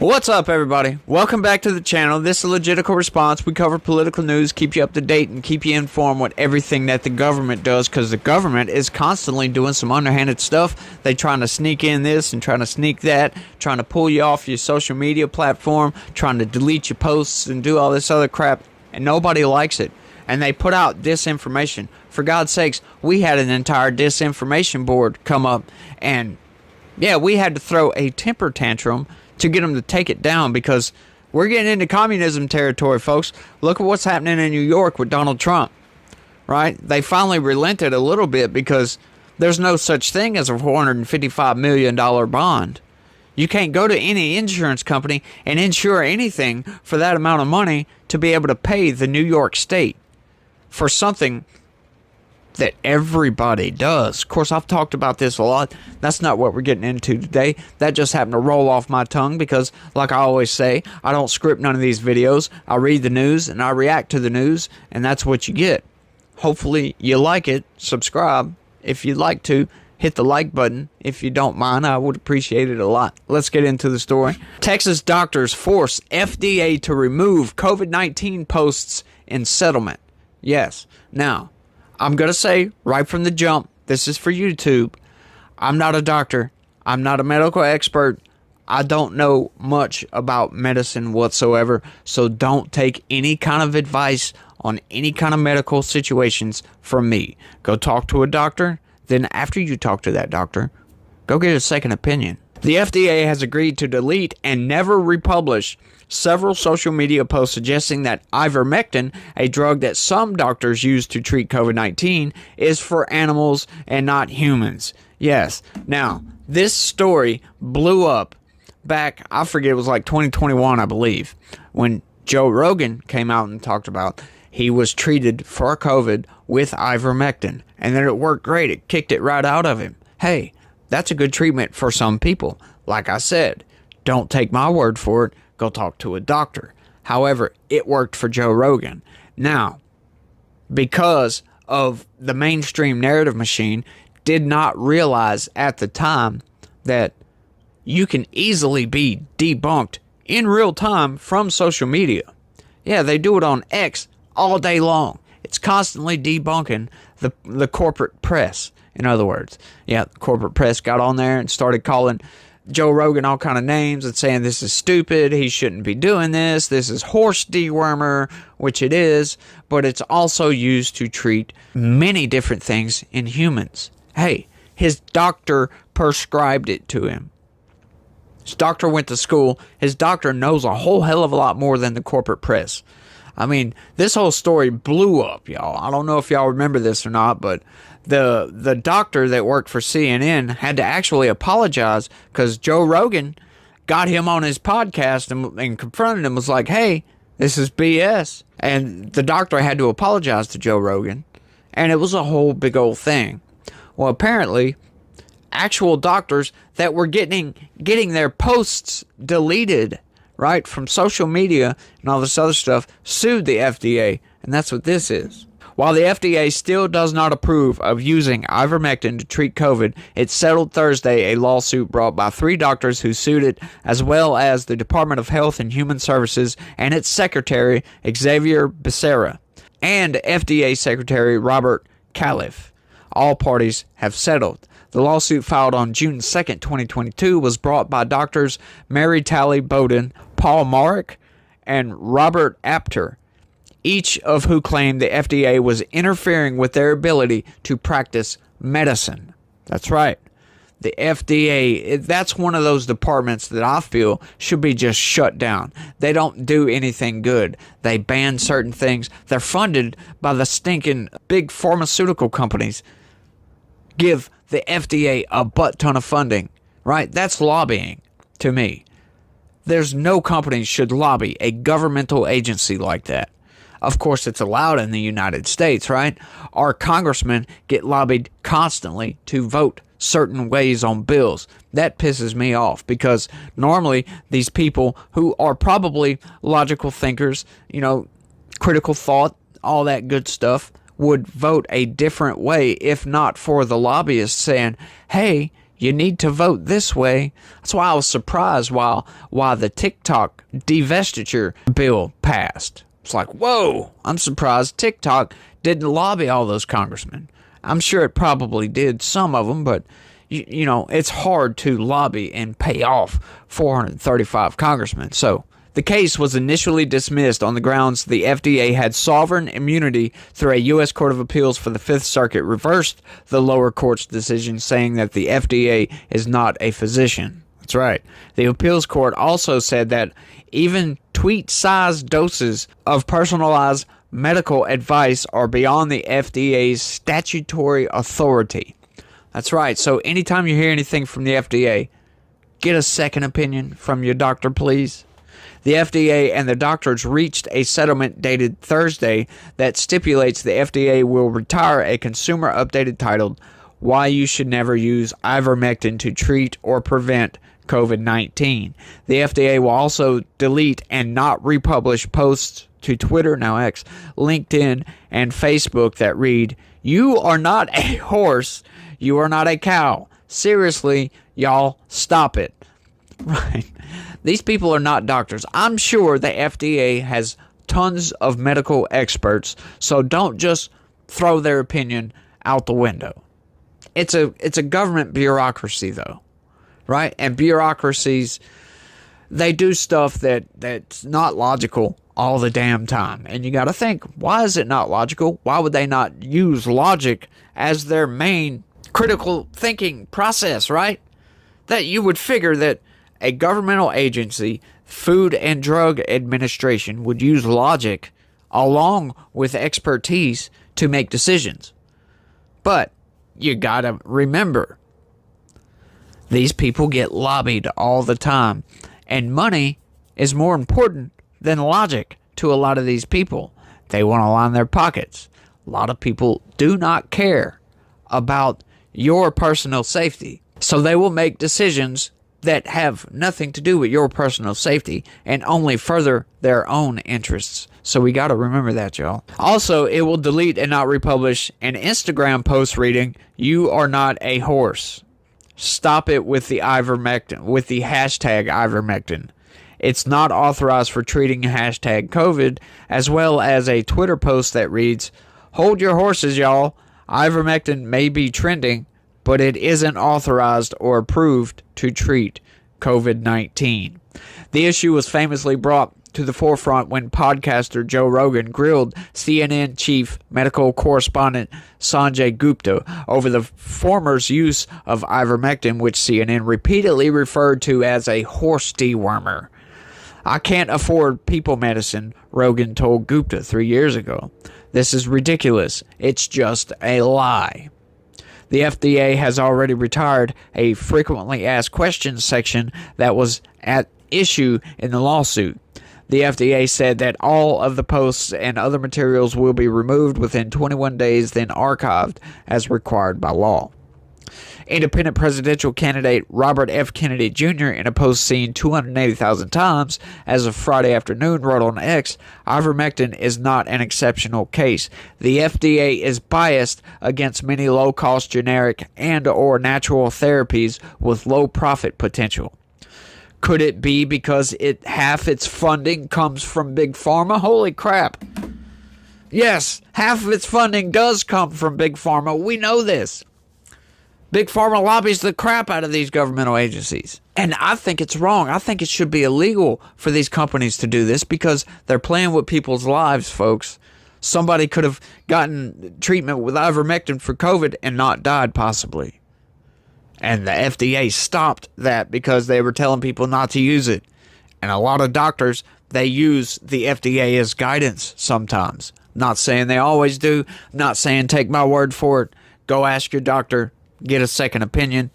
What's up, everybody? Welcome back to the channel. This is Legitical Response. We cover political news, keep you up to date, and keep you informed with everything that the government does, because the government is constantly doing some underhanded stuff. They trying to sneak in this and trying to sneak that, trying to pull you off your social media platform, trying to delete your posts and do all this other crap, and nobody likes it. And they put out disinformation. For God's sakes, we had an entire disinformation board come up, and yeah, we had to throw a temper tantrum to get them to take it down, because we're getting into communism territory, folks. Look at what's happening in New York with Donald Trump, right? They finally relented a little bit because there's no such thing as a $455 million bond. You can't go to any insurance company and insure anything for that amount of money to be able to pay the New York state for something that everybody does. Of course, I've talked about this a lot. That's not what we're getting into today. That just happened to roll off my tongue because, like I always say, I don't script none of these videos. I read the news and I react to the news, and that's what you get. Hopefully you like it. Subscribe if you'd like to. Hit the like button if you don't mind. I would appreciate it a lot. Let's get into the story. Texas doctors force F.D.A. to remove COVID-19 posts in settlement. Yes. Now, I'm going to say right from the jump, this is for YouTube. I'm not a doctor. I'm not a medical expert. I don't know much about medicine whatsoever. So don't take any kind of advice on any kind of medical situations from me. Go talk to a doctor. Then after you talk to that doctor, go get a second opinion. The F.D.A. has agreed to delete and never republish several social media posts suggesting that ivermectin, a drug that some doctors use to treat COVID-19, is for animals and not humans. Yes. Now, this story blew up back, I forget, it was like 2021, I believe, when Joe Rogan came out and talked about he was treated for COVID with ivermectin, and then it worked great. It kicked it right out of him. Hey, that's a good treatment for some people. Like I said, don't take my word for it. Go talk to a doctor. However, it worked for Joe Rogan. Now, because of the mainstream narrative machine did not realize at the time that you can easily be debunked in real time from social media. Yeah, they do it on X all day long. It's constantly debunking the corporate press. In other words, yeah, the corporate press got on there and started calling Joe Rogan all kind of names and saying this is stupid, he shouldn't be doing this is horse dewormer, which it is, but it's also used to treat many different things in humans. Hey, his doctor prescribed it to him. His doctor went to school. His doctor knows a whole hell of a lot more than the corporate press. I mean, this whole story blew up, y'all. I don't know if y'all remember this or not, but the doctor that worked for CNN had to actually apologize because Joe Rogan got him on his podcast and confronted him, was like, hey, this is BS. And the doctor had to apologize to Joe Rogan, and it was a whole big old thing. Well, apparently, actual doctors that were getting their posts deleted, right, from social media and all this other stuff, sued the F.D.A., and that's what this is. While the F.D.A. still does not approve of using ivermectin to treat COVID, it settled Thursday a lawsuit brought by 3 doctors who sued it, as well as the Department of Health and Human Services and its Secretary, Xavier Becerra, and F.D.A. Secretary Robert Califf. All parties have settled. The lawsuit filed on June 2, 2022, was brought by doctors Mary Talley Bowden, Paul Marek, and Robert Apter, each of who claimed the F.D.A. was interfering with their ability to practice medicine. That's right. The F.D.A., that's one of those departments that I feel should be just shut down. They don't do anything good. They ban certain things. They're funded by the stinking big pharmaceutical companies. Give the F.D.A. a butt ton of funding, right? That's lobbying to me. There's no company should lobby a governmental agency like that. Of course, it's allowed in the United States, right? Our congressmen get lobbied constantly to vote certain ways on bills. That pisses me off because normally these people who are probably logical thinkers, critical thought, all that good stuff, would vote a different way if not for the lobbyists saying, hey, You need to vote this way. That's why I was surprised why the TikTok divestiture bill passed. It's like, whoa, I'm surprised TikTok didn't lobby all those congressmen. I'm sure it probably did, some of them, but you know, it's hard to lobby and pay off 435 congressmen. So the case was initially dismissed on the grounds the FDA had sovereign immunity through a U.S. Court of Appeals for the Fifth Circuit reversed the lower court's decision, saying that the FDA is not a physician. That's right. The appeals court also said that even tweet-sized doses of personalized medical advice are beyond the FDA's statutory authority. That's right. So anytime you hear anything from the FDA, get a second opinion from your doctor, please. The FDA and the doctors reached a settlement dated Thursday that stipulates the FDA will retire a consumer updated titled Why You Should Never Use Ivermectin to Treat or Prevent COVID-19. The FDA will also delete and not republish posts to Twitter, now X, LinkedIn, and Facebook that read, "You are not a horse. You are not a cow. Seriously, y'all, stop it." Right. These people are not doctors. I'm sure the FDA has tons of medical experts, so don't just throw their opinion out the window. It's a government bureaucracy, though, right? And bureaucracies, they do stuff that's not logical all the damn time. And you got to think, why is it not logical? Why would they not use logic as their main critical thinking process, right? That you would figure that a governmental agency, Food and Drug Administration, would use logic along with expertise to make decisions. But you gotta remember, these people get lobbied all the time, and money is more important than logic to a lot of these people. They want to line their pockets. A lot of people do not care about your personal safety, so they will make decisions that have nothing to do with your personal safety and only further their own interests. So we got to remember that, y'all. Also, it will delete and not republish an Instagram post reading, "You are not a horse." Stop it with the ivermectin, with the hashtag ivermectin. It's not authorized for treating hashtag COVID, as well as a Twitter post that reads, "Hold your horses, y'all. Ivermectin may be trending, but it isn't authorized or approved to treat COVID-19. The issue was famously brought to the forefront when podcaster Joe Rogan grilled CNN chief medical correspondent Sanjay Gupta over the former's use of ivermectin, which CNN repeatedly referred to as a horse dewormer. "I can't afford people medicine," Rogan told Gupta 3 years ago. "This is ridiculous. It's just a lie." The FDA has already retired a frequently asked questions section that was at issue in the lawsuit. The FDA said that all of the posts and other materials will be removed within 21 days, then archived as required by law. Independent presidential candidate Robert F. Kennedy Jr., in a post seen 280,000 times as of Friday afternoon, wrote on X, "Ivermectin is not an exceptional case. The FDA is biased against many low-cost generic and or natural therapies with low profit potential. Could it be because half its funding comes from Big Pharma? Holy crap. Yes, half of its funding does come from Big Pharma. We know this. Big Pharma lobbies the crap out of these governmental agencies. And I think it's wrong. I think it should be illegal for these companies to do this because they're playing with people's lives, folks. Somebody could have gotten treatment with ivermectin for COVID and not died, possibly. And the FDA stopped that because they were telling people not to use it. And a lot of doctors, they use the FDA as guidance sometimes. Not saying they always do. Not saying take my word for it. Go ask your doctor. Get a second opinion.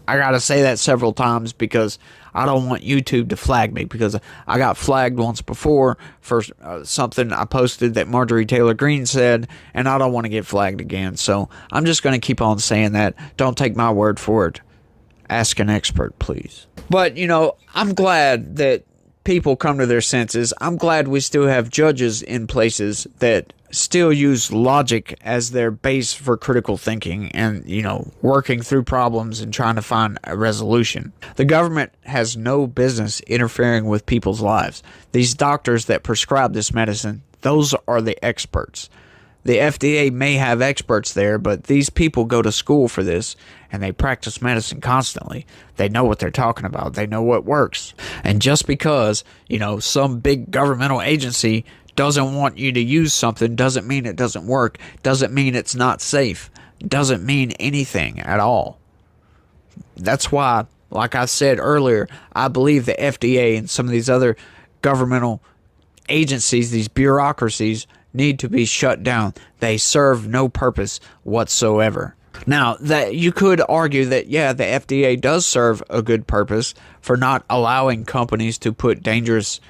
I gotta say that several times because I don't want YouTube to flag me, because I got flagged once before for something I posted that Marjorie Taylor Greene said, and I don't want to get flagged again. So I'm just going to keep on saying that. Don't take my word for it. Ask an expert, please. But, you know, I'm glad that people come to their senses. I'm glad we still have judges in places that still use logic as their base for critical thinking and, working through problems and trying to find a resolution. The government has no business interfering with people's lives. These doctors that prescribe this medicine, those are the experts. The FDA may have experts there, but these people go to school for this and they practice medicine constantly. They know what they're talking about. They know what works. And just because, some big governmental agency doesn't want you to use something doesn't mean it doesn't work, doesn't mean it's not safe, doesn't mean anything at all. That's why, like I said earlier, I believe the FDA and some of these other governmental agencies, these bureaucracies, need to be shut down. They serve no purpose whatsoever. Now, that you could argue that, the FDA does serve a good purpose for not allowing companies to put dangerous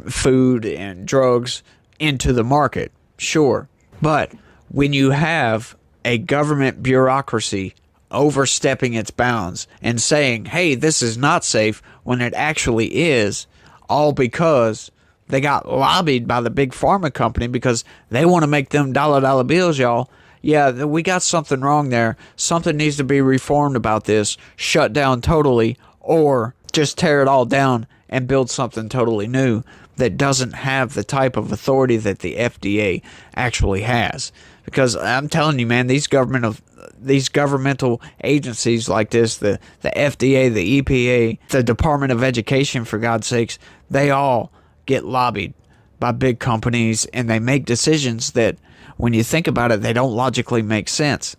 food and drugs into the market. Sure. But when you have a government bureaucracy overstepping its bounds and saying, hey, this is not safe, when it actually is, all because they got lobbied by the big pharma company because they want to make them dollar bills, y'all. Yeah, we got something wrong there. Something needs to be reformed about this. Shut down totally, or just tear it all down and build something totally new that doesn't have the type of authority that the FDA actually has. Because I'm telling you, man, these governmental agencies like this, the FDA, the EPA, the Department of Education, for God's sakes, they all get lobbied by big companies, and they make decisions that, when you think about it, they don't logically make sense.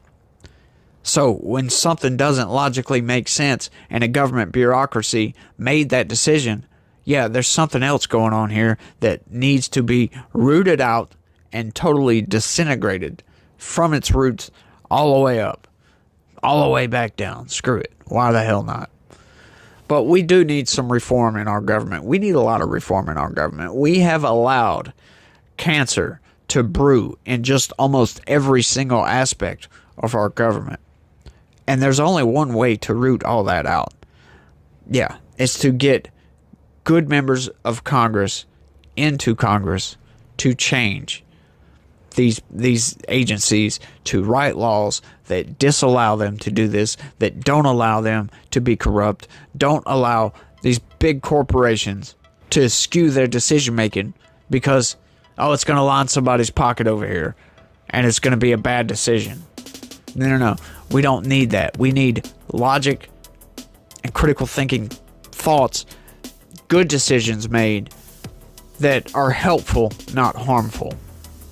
So when something doesn't logically make sense and a government bureaucracy made that decision, there's something else going on here that needs to be rooted out and totally disintegrated from its roots all the way up, all the way back down. Screw it. Why the hell not? But we do need some reform in our government. We need a lot of reform in our government. We have allowed cancer to brew in just almost every single aspect of our government. And there's only one way to root all that out. It's to get good members of Congress into Congress to change these agencies, to write laws that disallow them to do this, that don't allow them to be corrupt, don't allow these big corporations to skew their decision making because, it's going to line somebody's pocket over here and it's going to be a bad decision. No. We don't need that. We need logic and critical thinking thoughts, good decisions made that are helpful, not harmful.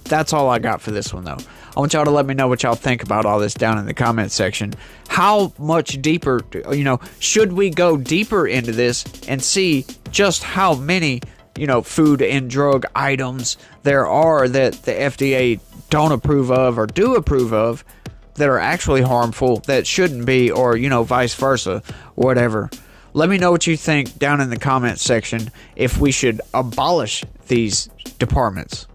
That's all I got for this one, though. I want y'all to let me know what y'all think about all this down in the comment section. How much deeper, should we go deeper into this and see just how many, food and drug items there are that the FDA don't approve of or do approve of that are actually harmful, that shouldn't be, or, vice versa, whatever. Let me know what you think down in the comment section if we should abolish these departments.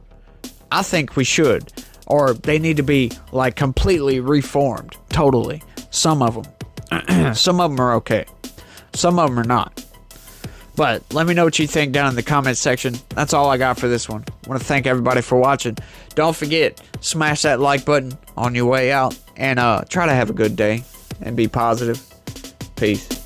I think we should, or they need to be completely reformed, totally. Some of them. Some of them are okay. Some of them are not. But let me know what you think down in the comment section. That's all I got for this one. I want to thank everybody for watching. Don't forget, smash that like button on your way out, and try to have a good day and be positive. Peace.